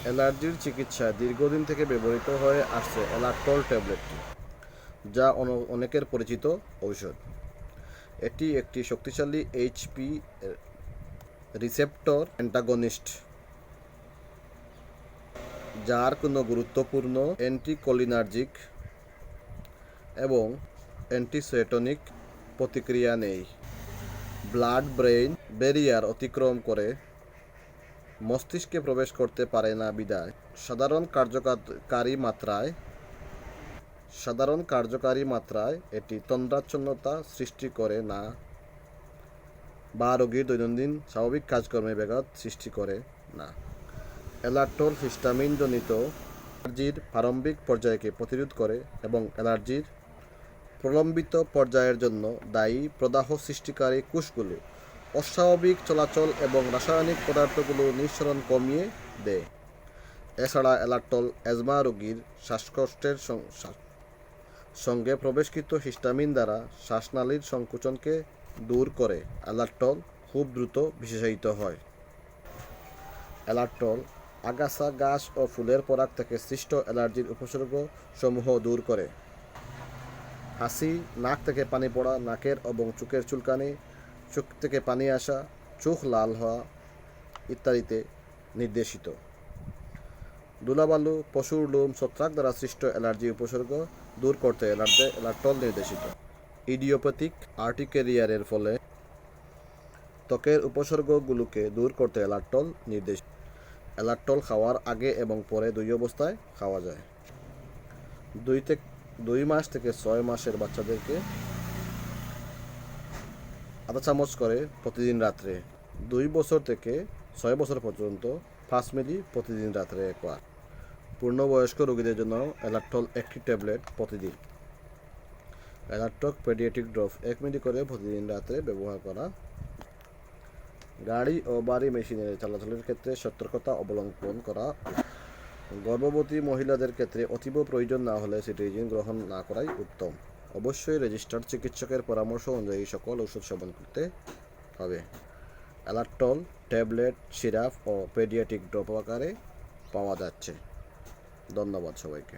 অ্যালার্জির চিকিৎসায় দীর্ঘদিন থেকে ব্যবহৃত হয়ে আসছে অ্যালার্টল ট্যাবলেটটি, যা অনেকের পরিচিত ঔষধ। এটি একটি শক্তিশালী এইচপি রিসেপ্টর অ্যান্টাগনিস্ট, যার কোনো গুরুত্বপূর্ণ অ্যান্টিকোলিনার্জিক এবং অ্যান্টিসেটনিক প্রতিক্রিয়া নেই। ব্লাড ব্রেইন ব্যারিয়ার অতিক্রম করে মস্তিষ্কে প্রবেশ করতে পারে না বিধায় সাধারণ কার্যকারী মাত্রায় এটি তন্দ্রাচ্ছন্নতা সৃষ্টি করে না বা রোগীর দৈনন্দিন স্বাভাবিক কাজকর্মে ব্যাঘাত সৃষ্টি করে না। অ্যালার্টল হিস্টামিনজনিত অ্যালার্জির প্রারম্ভিক পর্যায়কে প্রতিরোধ করে এবং অ্যালার্জির প্রলম্বিত পর্যায়ের জন্য দায়ী প্রদাহ সৃষ্টিকারী কোষগুলো অস্বাভাবিক চলাচল এবং রাসায়নিক পদার্থগুলো নিঃসরণ কমিয়ে দেয়। এছাড়া অ্যালার্টল অ্যাজমা রোগীর শ্বাসকষ্টের সঙ্গে প্রবেশকৃত হিস্টামিন দ্বারা শ্বাসনালীর সংকোচনকে দূর করে। অ্যালার্টল খুব দ্রুত বিশেষায়িত হয়। অ্যালার্টল আগাছা, গাছ ও ফুলের পরাগ থেকে সৃষ্ট অ্যালার্জির উপসর্গ সমূহ দূর করে। হাসি, নাক থেকে পানি পড়া, নাকের এবং চোখের চুলকানি, চোখ থেকে পানি আসা, চোখ লাল হওয়া ইত্যাদিতে নির্দেশিত। ধুলাবালু, পশুর লোম, ছত্রাক দ্বারা সৃষ্ট অ্যালার্জি উপসর্গ দূর করতে অ্যালার্টল নির্দেশিত। ইডিওপ্যাথিক আর্টিকেরিয়ারের ফলে ত্বকের উপসর্গগুলোকে দূর করতে অ্যালার্টল নির্দেশিত। অ্যালার্টল খাওয়ার আগে এবং পরে দুই অবস্থায় খাওয়া যায়। 2 মাস থেকে 6 মাসের বাচ্চাদেরকে আধা চামচ করে প্রতিদিন রাত্রে, 2 বছর থেকে 6 বছর পর্যন্ত 5 মিলি প্রতিদিন রাত্রে একবার। পূর্ণবয়স্ক রোগীদের জন্য অ্যালার্টল 1টি ট্যাবলেট প্রতিদিন। অ্যালার্টক পেডিয়াট্রিক ড্রপ 1 মিলি করে প্রতিদিন রাত্রে ব্যবহার করা। গাড়ি ও ভারী মেশিনের চলাচলের ক্ষেত্রে সতর্কতা অবলম্বন করা। গর্ভবতী মহিলাদের ক্ষেত্রে অতীব প্রয়োজন না হলে সিট্রিজিন গ্রহণ না করাই উত্তম। অবশ্যই রেজিস্টার্ড চিকিৎসকের পরামর্শ অনুযায়ী সকল ওষুধ সেবন করতে হবে। অ্যালার্টল ট্যাবলেট, সিরাপ ও পেডিয়াট্রিক ড্রপ আকারে পাওয়া যাচ্ছে। ধন্যবাদ সবাইকে।